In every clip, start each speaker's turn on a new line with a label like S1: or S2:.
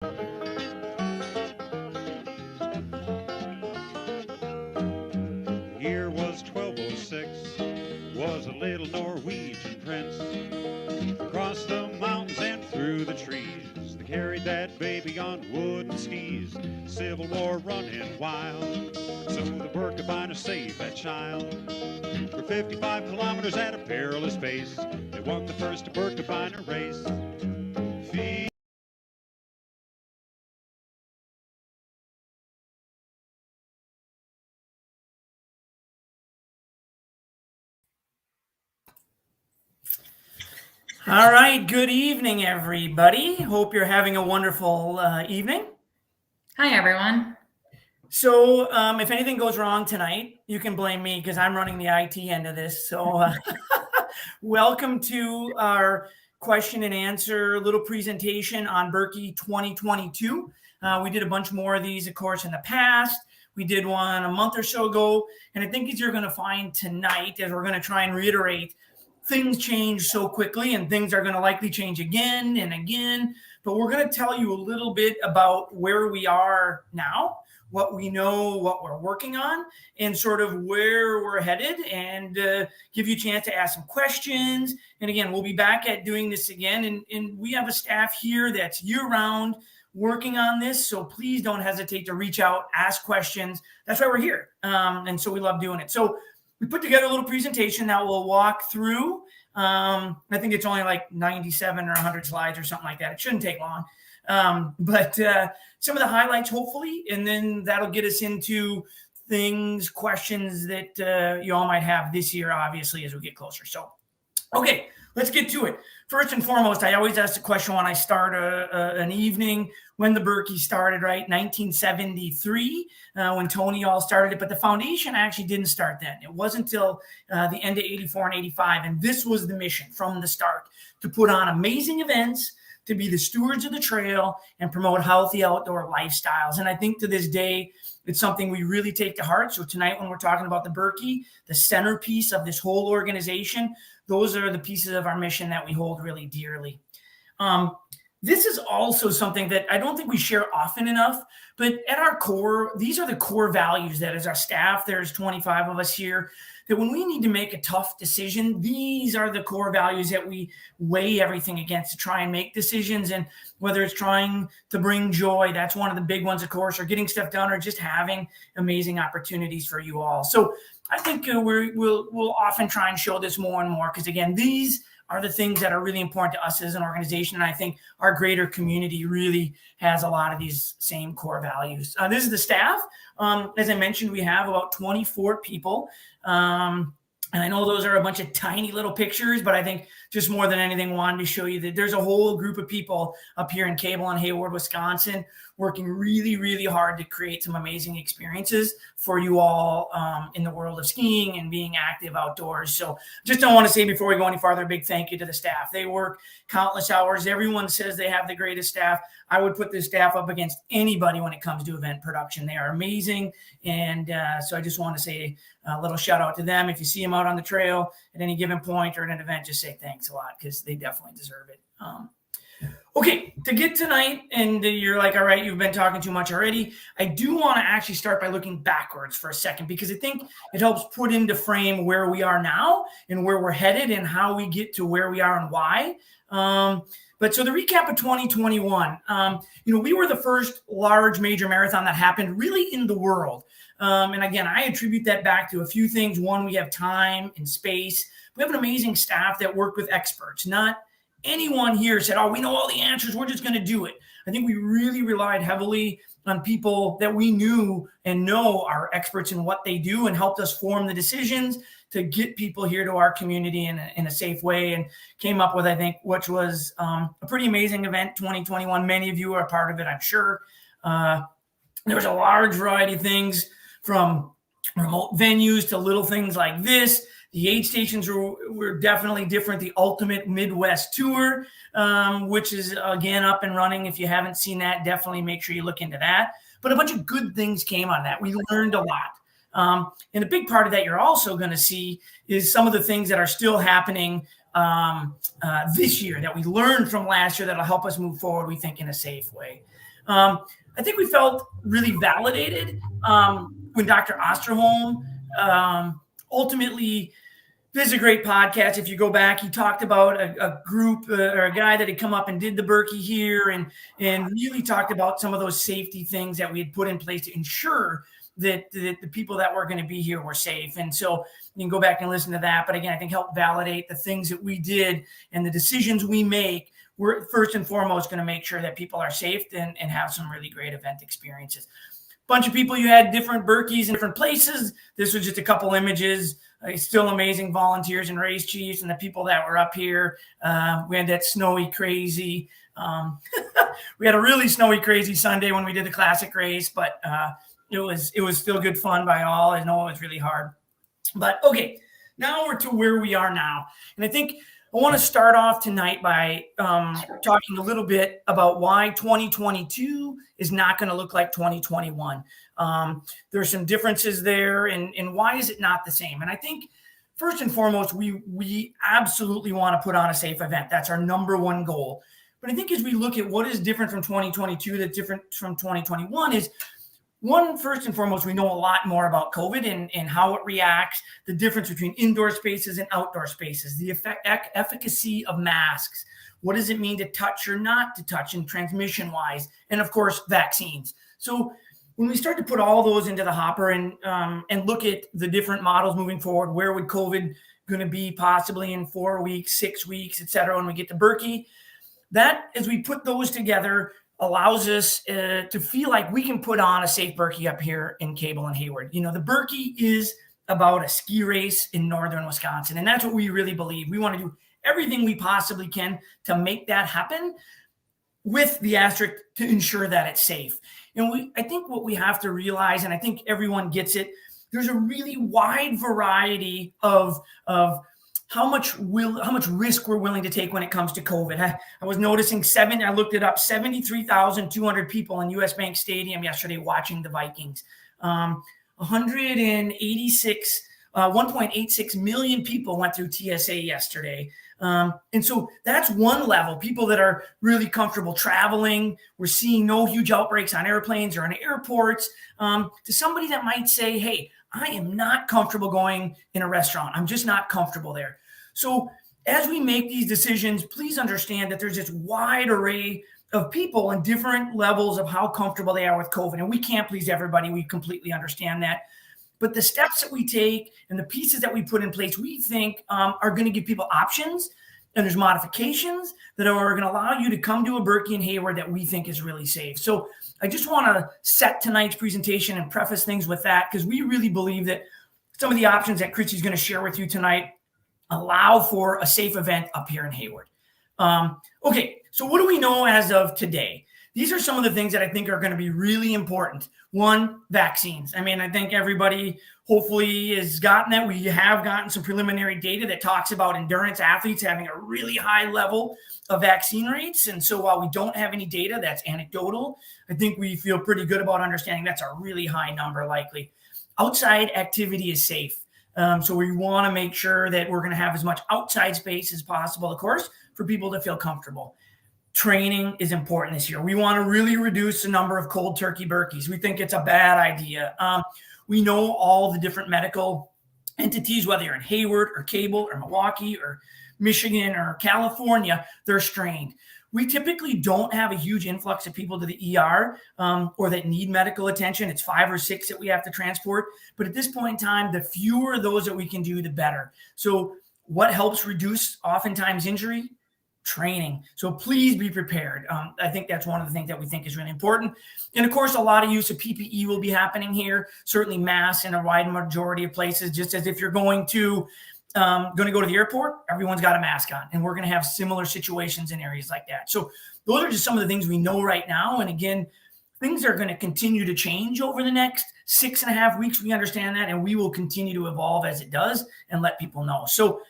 S1: Year was 1206, was a little Norwegian prince. Across the mountains and through the trees, they carried that baby on wooden skis. Civil War running wild, so the Birkebeiner saved that child. For 55 kilometers at a perilous pace, they won the first Birkebeiner race.
S2: All right, good evening, everybody. Hope you're having a wonderful evening.
S3: Hi, everyone.
S2: So if anything goes wrong tonight, you can blame me because I'm running the IT end of this. So welcome to our question and answer little presentation on Birkie 2022. We did a bunch more of these, of course, in the past. We did one a month or so ago. And I think as you're going to find tonight, as we're going to try and reiterate, things change so quickly and things are going to likely change again and again. But we're going to tell you a little bit about where we are now, what we know, what we're working on, and sort of where we're headed, and give you a chance to ask some questions. And again, we'll be back at doing this again. And we have a staff here that's year-round working on this. So please don't hesitate to reach out, ask questions. That's why we're here. And so we love doing it. So we put together a little presentation that we'll walk through. I think it's only like 97 or 100 slides or something like that. It shouldn't take long. But some of the highlights, hopefully, and then that'll get us into things, questions that you all might have this year, obviously, as we get closer. So, okay, let's get to it. First and foremost, I always ask the question when I start an evening, when the Birkie started, right? 1973, when Tony all started it. But the foundation actually didn't start then. It wasn't until the end of 84 and 85. And this was the mission from the start, to put on amazing events, to be the stewards of the trail, and promote healthy outdoor lifestyles. And I think to this day, it's something we really take to heart. So tonight, when we're talking about the Birkie, the centerpiece of this whole organization, those are the pieces of our mission that we hold really dearly. This is also something that I don't think we share often enough, but at our core, these are the core values that as our staff, there's 25 of us here, that when we need to make a tough decision, these are the core values that we weigh everything against to try and make decisions. And whether it's trying to bring joy, that's one of the big ones, of course, or getting stuff done, or just having amazing opportunities for you all. So I think we'll often try and show this more and more, because again, these are the things that are really important to us as an organization. And I think our greater community really has a lot of these same core values. This is the staff. As I mentioned, we have about 24 people. And I know those are a bunch of tiny little pictures, but I think just more than anything, wanted to show you that there's a whole group of people up here in Cable and Hayward, Wisconsin, working really, really hard to create some amazing experiences for you all in the world of skiing and being active outdoors. So just don't want to say before we go any farther, a big thank you to the staff. They work countless hours. Everyone says they have the greatest staff. I would put this staff up against anybody when it comes to event production. They are amazing. And so I just want to say a little shout out to them. If you see them out on the trail at any given point or at an event, just say thanks a lot, because they definitely deserve it. Okay, to get tonight, and you're like, all right, you've been talking too much already. I do want to actually start by looking backwards for a second, because I think it helps put into frame where we are now and where we're headed and how we get to where we are and why. But so the recap of 2021, we were the first large major marathon that happened really in the world. And again, I attribute that back to a few things. One, we have time and space. We have an amazing staff that worked with experts. Not anyone here said, oh, we know all the answers, we're just going to do it. I think we really relied heavily on people that we knew and know are experts in what they do, and helped us form the decisions to get people here to our community in a safe way, and came up with, I think, which was a pretty amazing event, 2021. Many of you are a part of it, I'm sure. There was a large variety of things, from remote venues to little things like this. The aid stations were definitely different. The Ultimate Midwest Tour, which is, again, up and running. If you haven't seen that, definitely make sure you look into that. But a bunch of good things came on that. We learned a lot. And a big part of that you're also going to see is some of the things that are still happening this year that we learned from last year that'll help us move forward, we think, in a safe way. I think we felt really validated when Dr. Osterholm ultimately, this is a great podcast. If you go back, he talked about a group or a guy that had come up and did the Birkie here and really talked about some of those safety things that we had put in place to ensure that the people that were going to be here were safe. And so you can go back and listen to that. But again, I think help validate the things that we did and the decisions we make. We're first and foremost going to make sure that people are safe and have some really great event experiences. Bunch of people, you had different Birkies in different places. This was just a couple images. Still amazing volunteers and race chiefs and the people that were up here. We had that snowy crazy. We had a really snowy crazy Sunday when we did the classic race, but it was still good fun by all. I know it was really hard, but okay. Now we're to where we are now, and I think I want to start off tonight by talking a little bit about why 2022 is not going to look like 2021. There's some differences there, and why is it not the same? And I think first and foremost, we absolutely want to put on a safe event. That's our number one goal. But I think as we look at what is different from 2022 that's different from 2021 is, one, first and foremost, we know a lot more about COVID and how it reacts, the difference between indoor spaces and outdoor spaces, the efficacy of masks. What does it mean to touch or not to touch and transmission-wise? And, of course, vaccines. So when we start to put all those into the hopper and look at the different models moving forward, where would COVID going to be possibly in 4 weeks, 6 weeks, et cetera, when we get to Birkie, that, as we put those together, allows us to feel like we can put on a safe Birkie up here in Cable and Hayward. You know, the Birkie is about a ski race in northern Wisconsin, and that's what we really believe. We want to do everything we possibly can to make that happen, with the asterisk to ensure that it's safe. And I think what we have to realize, and I think everyone gets it, there's a really wide variety of how much risk we're willing to take when it comes to COVID. I was noticing I looked it up, 73,200 people in US Bank Stadium yesterday watching the Vikings. 1.86 million people went through TSA yesterday. And so that's one level, people that are really comfortable traveling. We're seeing no huge outbreaks on airplanes or in airports. To somebody that might say, hey, I am not comfortable going in a restaurant. I'm just not comfortable there. So as we make these decisions, please understand that there's this wide array of people and different levels of how comfortable they are with COVID. And we can't please everybody. We completely understand that. But the steps that we take and the pieces that we put in place, we think are going to give people options. And there's modifications that are going to allow you to come to a Birkie and Hayward that we think is really safe. So I just want to set tonight's presentation and preface things with that, because we really believe that some of the options that Christy's going to share with you tonight allow for a safe event up here in Hayward. Okay, so what do we know as of today? These are some of the things that I think are going to be really important. One, vaccines. I mean, I think everybody hopefully has gotten that. We have gotten some preliminary data that talks about endurance athletes having a really high level of vaccine rates. And so while we don't have any data, that's anecdotal, I think we feel pretty good about understanding that's a really high number likely. Outside activity is safe. So we want to make sure that we're going to have as much outside space as possible, of course, for people to feel comfortable. Training is important this year. We want to really reduce the number of cold turkey Birkies. We think it's a bad idea. We know all the different medical entities, whether you're in Hayward or Cable or Milwaukee or Michigan or California, they're strained. We typically don't have a huge influx of people to the ER or that need medical attention. It's 5 or 6 that we have to transport. But at this point in time, the fewer of those that we can do, the better. So what helps reduce oftentimes injury? Training. So please be prepared. I think that's one of the things that we think is really important. And of course, a lot of use of PPE will be happening here. Certainly masks in a wide majority of places, just as if you're going to go to the airport, everyone's got a mask on, and we're going to have similar situations in areas like that. So those are just some of the things we know right now. And again, things are going to continue to change over the next 6.5 weeks. We understand that, and we will continue to evolve as it does and let people know. So,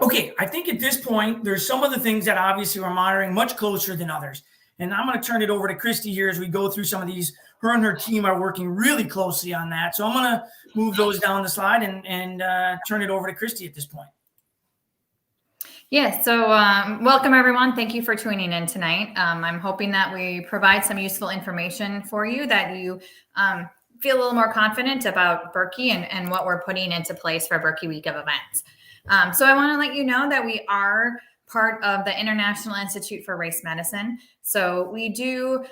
S2: okay, I think at this point, there's some of the things that obviously we're monitoring much closer than others. And I'm going to turn it over to Christy here as we go through some of these. Her and her team are working really closely on that. So I'm going to move those down the slide and turn it over to Christy at this point.
S3: Yeah, so welcome everyone. Thank you for tuning in tonight. I'm hoping that we provide some useful information for you, that you feel a little more confident about Birkie and what we're putting into place for Birkie Week of Events. So I want to let you know that we are part of the International Institute for Race Medicine. So we do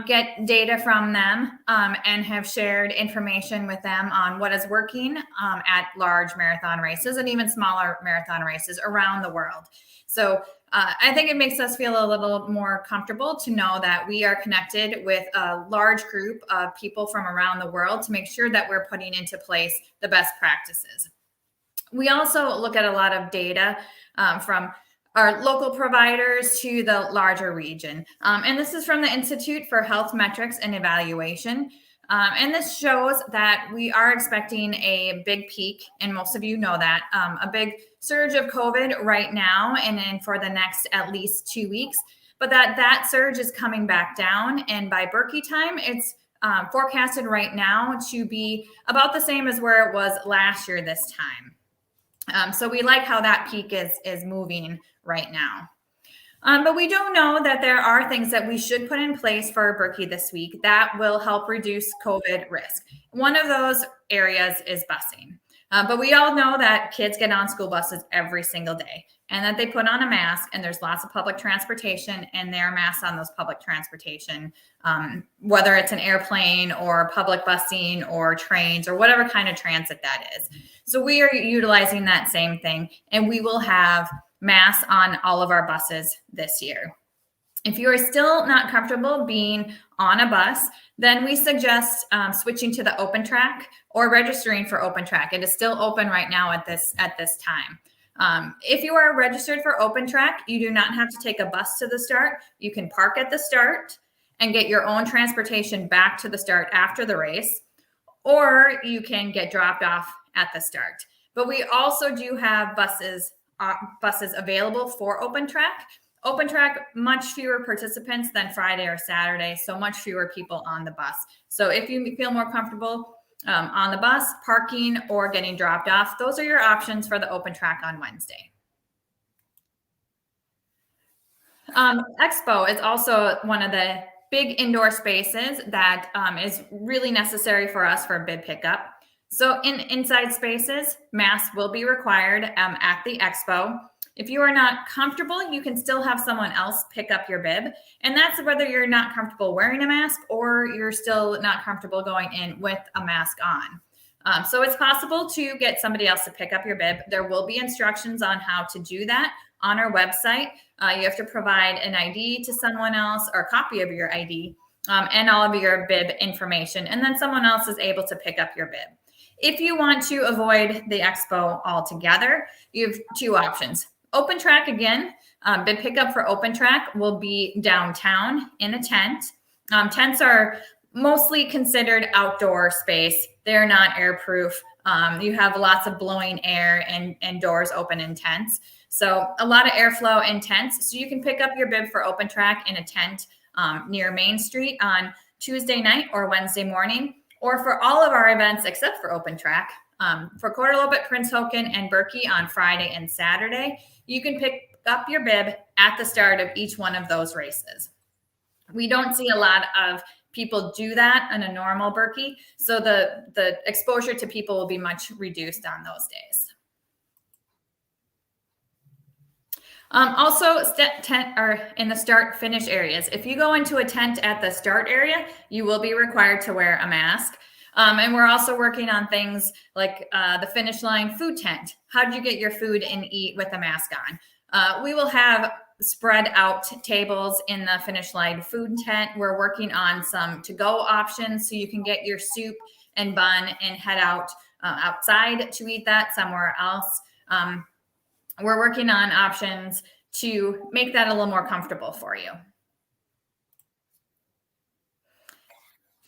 S3: get data from them and have shared information with them on what is working at large marathon races and even smaller marathon races around the world. So I think it makes us feel a little more comfortable to know that we are connected with a large group of people from around the world to make sure that we're putting into place the best practices. We also look at a lot of data from our local providers to the larger region. And this is from the Institute for Health Metrics and Evaluation. And this shows that we are expecting a big peak, and most of you know that, a big surge of COVID right now and then for the next at least 2 weeks, but that surge is coming back down. And by Berkey time, it's forecasted right now to be about the same as where it was last year this time. So we like how that peak is moving right now. But we do know that there are things that we should put in place for Birkie this week that will help reduce COVID risk. One of those areas is busing. But we all know that kids get on school buses every single day and that they put on a mask, and there's lots of public transportation and there are masks on those public transportation, whether it's an airplane or public busing or trains or whatever kind of transit that is. So we are utilizing that same thing, and we will have masks on all of our buses this year. If you are still not comfortable being on a bus, then we suggest switching to the open track or registering for open track. It is still open right now at this time. If you are registered for open track, you do not have to take a bus to the start. You can park at the start and get your own transportation back to the start after the race, or you can get dropped off at the start. But we also do have buses available for open track. Open track, much fewer participants than Friday or Saturday, so much fewer people on the bus. So if you feel more comfortable on the bus, parking, or getting dropped off, those are your options for the open track on Wednesday. Expo is also one of the big indoor spaces that is really necessary for us for bib pickup. So in inside spaces, masks will be required at the Expo. If you are not comfortable, you can still have someone else pick up your bib. And that's whether you're not comfortable wearing a mask or you're still not comfortable going in with a mask on. So it's possible to get somebody else to pick up your bib. There will be instructions on how to do that on our website. You have to provide an ID to someone else, or a copy of your ID, and all of your bib information. And then someone else is able to pick up your bib. If you want to avoid the Expo altogether, you have two options. Open track again, bib pickup for open track will be downtown in a tent. Tents are mostly considered outdoor space. They're not airproof. You have lots of blowing air and doors open in tents. So a lot of airflow in tents. So you can pick up your bib for open track in a tent near Main Street on Tuesday night or Wednesday morning. Or for all of our events except for open track, for Quarter Lopet, Prince Hoken, and Birkie on Friday and Saturday, you can pick up your bib at the start of each one of those races. We don't see a lot of people do that on a normal Birkie, so the exposure to people will be much reduced on those days. Also, tent or in the start finish areas. If you go into a tent at the start area, you will be required to wear a mask. And we're also working on things like the finish line food tent. How do you get your food and eat with a mask on? We will have spread out tables in the finish line food tent. We're working on some to-go options so you can get your soup and bun and head out outside to eat that somewhere else. We're working on options to make that a little more comfortable for you.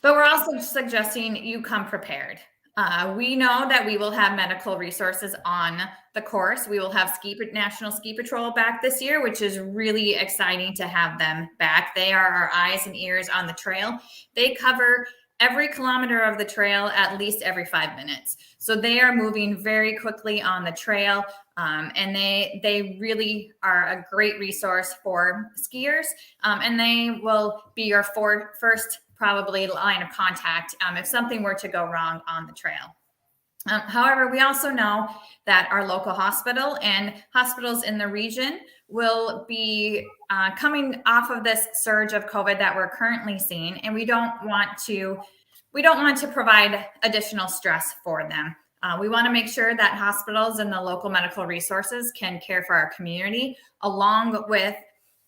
S3: But we're also suggesting you come prepared. We know that we will have medical resources on the course. We will have National Ski Patrol back this year, which is really exciting to have them back. They are our eyes and ears on the trail. They cover every kilometer of the trail at least every 5 minutes. So they are moving very quickly on the trail, and they really are a great resource for skiers, and they will be your first probably line of contact if something were to go wrong on the trail. However, we also know that our local hospital and hospitals in the region will be coming off of this surge of COVID that we're currently seeing, and we don't want to provide additional stress for them. We want to make sure that hospitals and the local medical resources can care for our community along with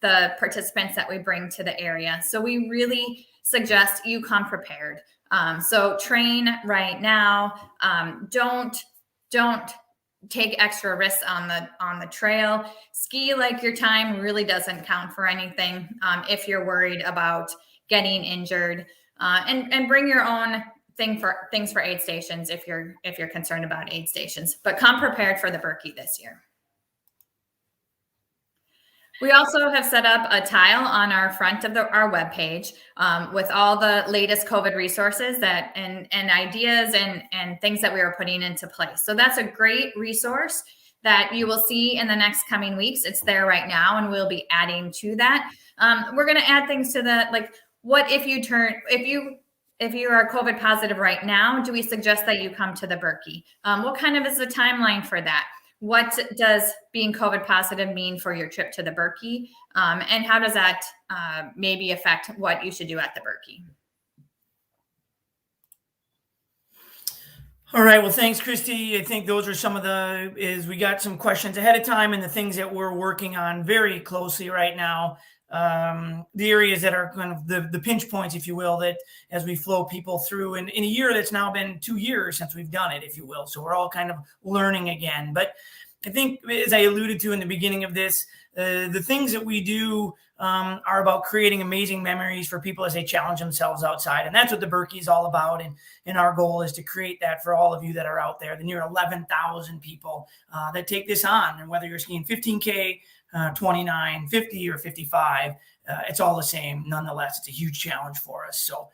S3: the participants that we bring to the area. So we really suggest you come prepared. So train right now. Don't take extra risks on the trail. Ski like your time really doesn't count for anything. If you're worried about getting injured, and bring your own things for aid stations if you're concerned about aid stations. But come prepared for the Birkie this year. We also have set up a tile on our front of our webpage with all the latest COVID resources and ideas and things that we are putting into place. So that's a great resource that you will see in the next coming weeks. It's there right now, and we'll be adding to that. We're going to add things to what if you are COVID positive right now, do we suggest that you come to the Birkie? What kind of is the timeline for that? What does being COVID positive mean for your trip to the Birkie? And how does that maybe affect what you should do at the Birkie?
S2: All right. Well, thanks, Christy. I think those are some of we got some questions ahead of time and the things that we're working on very closely right now. The areas that are kind of the pinch points, if you will, that as we flow people through in a year that's now been 2 years since we've done it, if you will. So we're all kind of learning again. But I think, as I alluded to in the beginning of this, the things that we do are about creating amazing memories for people as they challenge themselves outside. And that's what the Birkie is all about. And our goal is to create that for all of you that are out there, the near 11,000 people that take this on. And whether you're skiing 15K, 29, 50, or 55, it's all the same. Nonetheless, it's a huge challenge for us. So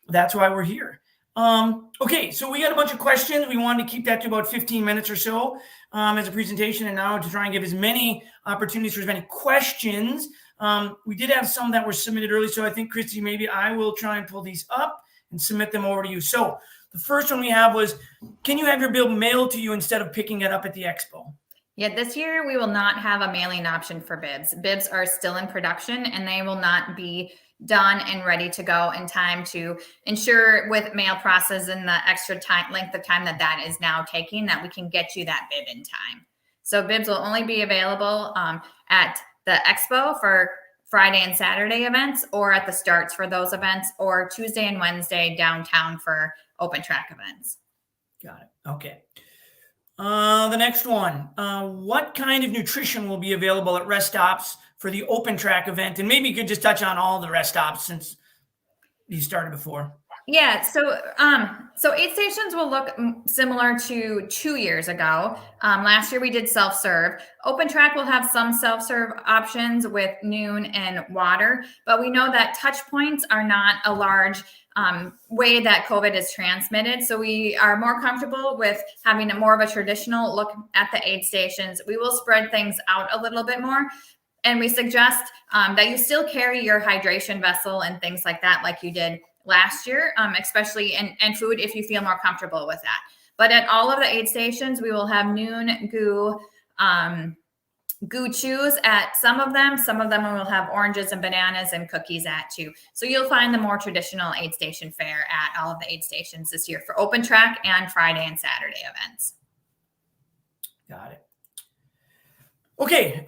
S2: that's why we're here. Okay, so we got a bunch of questions. We wanted to keep that to about 15 minutes or so as a presentation, and now to try and give as many opportunities for as many questions. We did have some that were submitted early, so I think, Christy, maybe I will try and pull these up and submit them over to you. So the first one we have was, can you have your bill mailed to you instead of picking it up at the Expo?
S3: Yeah, this year we will not have a mailing option for bibs. Bibs are still in production, and they will not be done and ready to go in time to ensure with mail process and the extra length of time that is now taking, that we can get you that bib in time. So bibs will only be available at the Expo for Friday and Saturday events, or at the starts for those events, or Tuesday and Wednesday downtown for open track events.
S2: Got it. Okay. The next one, what kind of nutrition will be available at rest stops for the open track event? And maybe you could just touch on all the rest stops since you started before.
S3: Yeah, so aid stations will look similar to 2 years ago. Last year we did self-serve. Open track will have some self-serve options with noon and water, but we know that touch points are not a large way that COVID is transmitted. So we are more comfortable with having more of a traditional look at the aid stations. We will spread things out a little bit more. And we suggest that you still carry your hydration vessel and things like that, like you did last year, especially and food if you feel more comfortable with that. But at all of the aid stations, we will have noon goo chews at some of them. Some of them will have oranges and bananas and cookies at too. So you'll find the more traditional aid station fare at all of the aid stations this year for open track and Friday and Saturday events.
S2: Got it. Okay,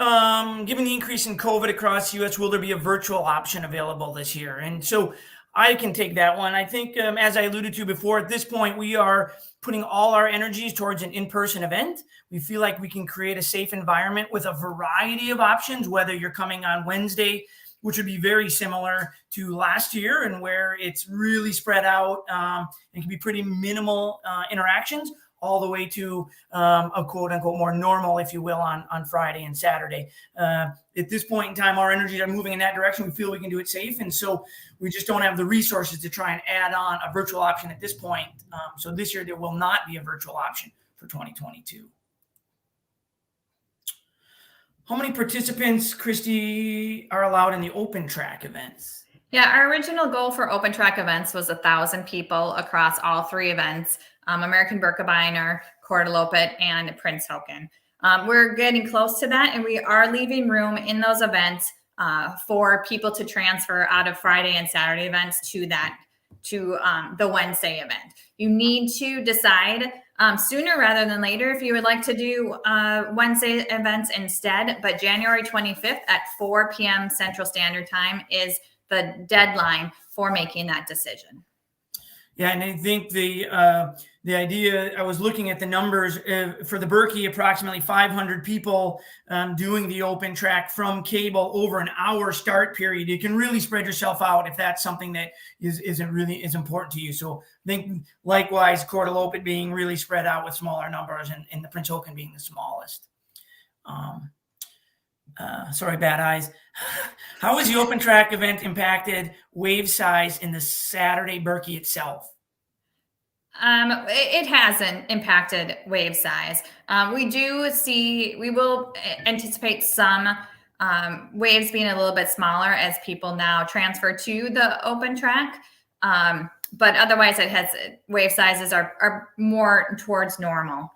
S2: given the increase in COVID across the U.S., will there be a virtual option available this year? And so I can take that one. I think, as I alluded to before, at this point, we are putting all our energies towards an in-person event. We feel like we can create a safe environment with a variety of options, whether you're coming on Wednesday, which would be very similar to last year and where it's really spread out and can be pretty minimal interactions, all the way to a quote unquote more normal, if you will, on Friday and Saturday. At this point in time, our energies are moving in that direction. We feel we can do it safe. And so we just don't have the resources to try and add on a virtual option at this point. So this year, there will not be a virtual option for 2022. How many participants, Christy, are allowed in the open track events?
S3: Yeah, our original goal for open track events was 1,000 people across all 3 events, American Birkebeiner, Kortaloppet, and Prince Haakon. We're getting close to that, and we are leaving room in those events for people to transfer out of Friday and Saturday events to the Wednesday event. You need to decide sooner rather than later if you would like to do Wednesday events instead, but January 25th at 4 p.m. Central Standard Time is the deadline for making that decision.
S2: Yeah, and I think the idea, I was looking at the numbers for the Birkie, approximately 500 people doing the open track from cable over an hour start period. You can really spread yourself out if that's something that isn't really is important to you. So I think likewise, Kortaloppet being really spread out with smaller numbers and the Prince Haakon being the smallest. Sorry, bad eyes. How has the open track event impacted wave size in the Saturday Birkie itself?
S3: It hasn't impacted wave size. We will anticipate some waves being a little bit smaller as people now transfer to the open track. But otherwise wave sizes are more towards normal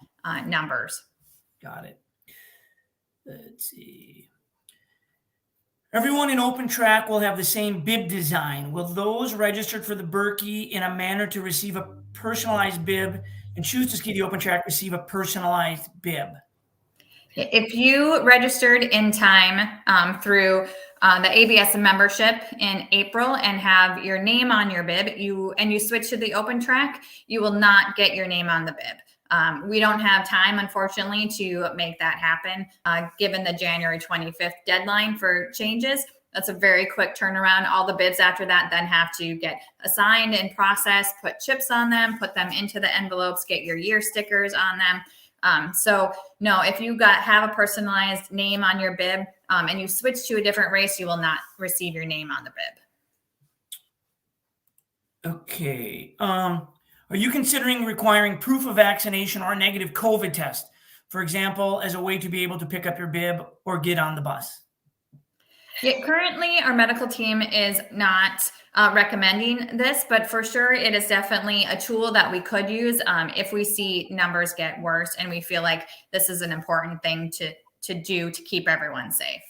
S3: numbers.
S2: Got it. Let's see. Everyone in open track will have the same bib design. Will those registered for the Birkie in a manner to receive a personalized bib and choose to ski the open track receive a personalized bib?
S3: If you registered in time through the ABS membership in April and have your name on your bib, you switch to the open track, you will not get your name on the bib. We don't have time, unfortunately, to make that happen, given the January 25th deadline for changes. That's a very quick turnaround. All the bibs after that then have to get assigned and processed, put chips on them, put them into the envelopes, get your year stickers on them. So no, if you have a personalized name on your bib and you switch to a different race, you will not receive your name on the bib.
S2: Okay. Are you considering requiring proof of vaccination or a negative COVID test, for example, as a way to be able to pick up your bib or get on the bus?
S3: Yeah, currently, our medical team is not recommending this, but for sure, it is definitely a tool that we could use if we see numbers get worse and we feel like this is an important thing to do to keep everyone safe.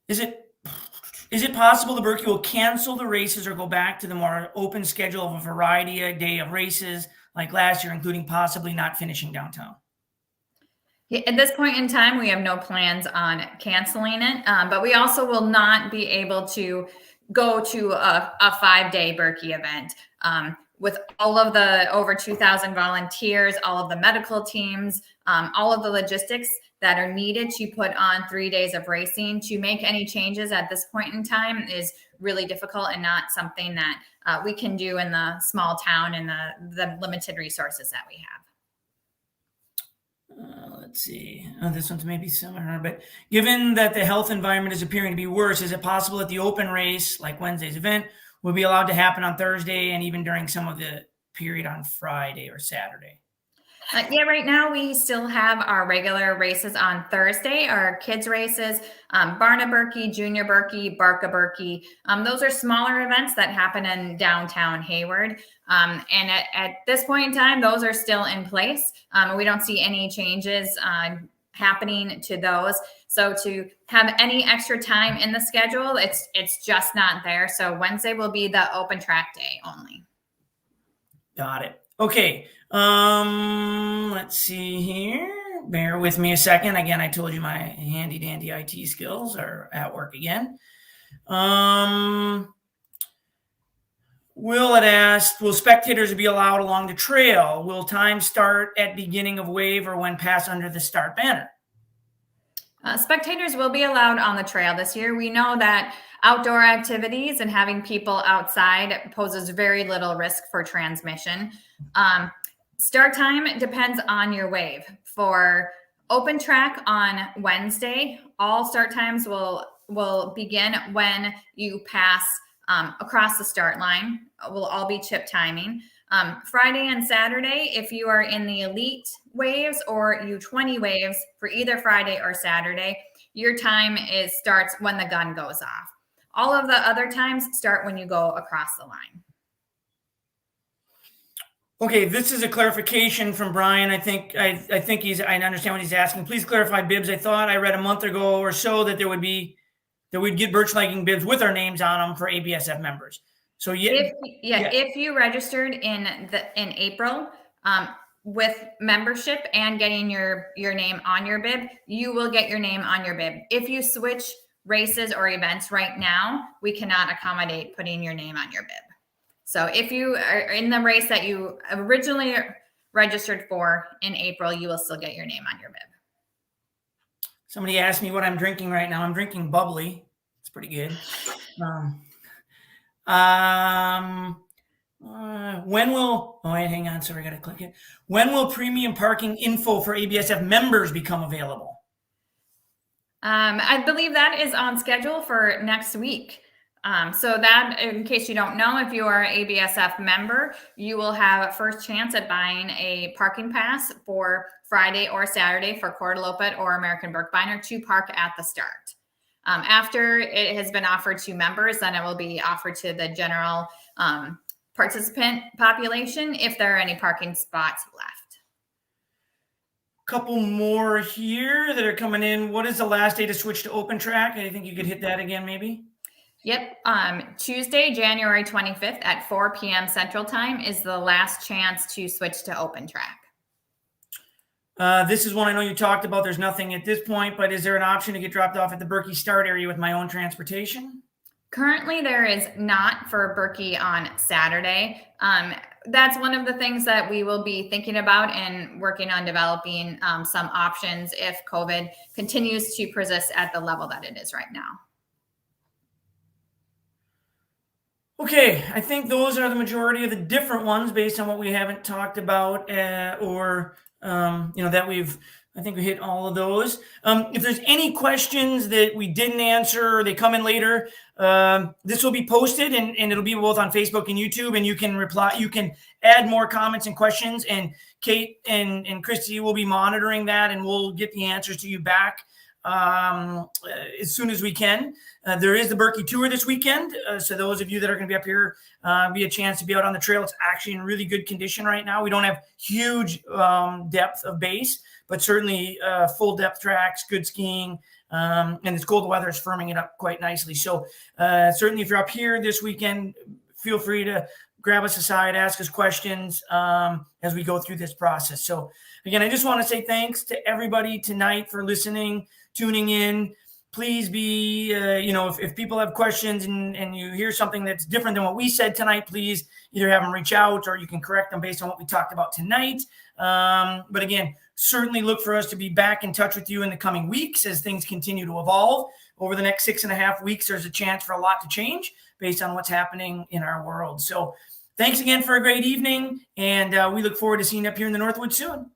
S3: Is it possible the Birkie will cancel the races or go back to the more open schedule of a variety a day of races like last year, including possibly not finishing downtown? Yeah, at this point in time, we have no plans on canceling it, but we also will not be able to go to a 5-day Birkie event with all of the over 2,000 volunteers, all of the medical teams, all of the logistics that are needed to put on 3 days of racing. To make any changes at this point in time is really difficult and not something that we can do in the small town and the limited resources that we have.
S2: Let's see. This one's maybe similar, but given that the health environment is appearing to be worse, is it possible that the open race, like Wednesday's event, will be allowed to happen on Thursday and even during some of the period on Friday or Saturday?
S3: Yeah, right now we still have our regular races on Thursday, our kids races, Barna Birkie, Junior Birkie, Barka Birkie. Those are smaller events that happen in downtown Hayward. And at this point in time, those are still in place. We don't see any changes happening to those. So to have any extra time in the schedule, it's just not there. So Wednesday will be the open track day only.
S2: Got it. Okay. Let's see here. Bear with me a second. Again, I told you my handy dandy IT skills are at work again. Will spectators be allowed along the trail? Will time start at beginning of wave or when pass under the start banner?
S3: Spectators will be allowed on the trail this year. We know that outdoor activities and having people outside poses very little risk for transmission. Start time depends on your wave. For open track on Wednesday, all start times will begin when you pass across the start line. Will all be chip timing. Friday and Saturday, if you are in the elite waves or U20 waves for either Friday or Saturday, your time starts when the gun goes off. All of the other times start when you go across the line.
S2: Okay, this is a clarification from Brian. I think I understand what he's asking. Please clarify bibs. I thought I read a month ago or so that we'd get birch legging bibs with our names on them for ABSF members. So
S3: if you registered in April with membership and getting your name on your bib, you will get your name on your bib. If you switch races or events right now, we cannot accommodate putting your name on your bib. So if you are in the race that you originally registered for in April, you will still get your name on your bib.
S2: Somebody asked me what I'm drinking right now. I'm drinking bubbly. It's pretty good. When will premium parking info for ABSF members become available?
S3: I believe that is on schedule for next week. So that, in case you don't know, if you are an ABSF member, you will have a first chance at buying a parking pass for Friday or Saturday for Coeur d'Alene or American Birkebeiner to park at the start. After it has been offered to members, then it will be offered to the general participant population if there are any parking spots left.
S2: Couple more here that are coming in. What is the last day to switch to open track? I think you could hit that again, maybe.
S3: Yep. Tuesday, January 25th at 4 p.m. Central Time is the last chance to switch to open track.
S2: This is one I know you talked about. There's nothing at this point, but is there an option to get dropped off at the Berkey start area with my own transportation?
S3: Currently, there is not for Birkie on Saturday. That's one of the things that we will be thinking about and working on developing some options if COVID continues to persist at the level that it is right now.
S2: Okay, I think those are the majority of the different ones based on what we haven't talked about I think we hit all of those. If there's any questions that we didn't answer or they come in later, this will be posted and it'll be both on Facebook and YouTube, and you can reply. You can add more comments and questions, and Kate and Christy will be monitoring that, and we'll get the answers to you back as soon as we can. There is the Berkey Tour this weekend. So those of you that are going to be up here, be a chance to be out on the trail. It's actually in really good condition right now. We don't have huge depth of base, but certainly full depth tracks, good skiing, and this cold weather is firming it up quite nicely. So certainly if you're up here this weekend, feel free to grab us aside, ask us questions as we go through this process. So again, I just want to say thanks to everybody tonight for listening, tuning in. Please be, if people have questions and you hear something that's different than what we said tonight, please either have them reach out or you can correct them based on what we talked about tonight. But again, certainly look for us to be back in touch with you in the coming weeks as things continue to evolve. Over the next 6.5 weeks, there's a chance for a lot to change based on what's happening in our world. So thanks again for a great evening, and we look forward to seeing you up here in the Northwoods soon.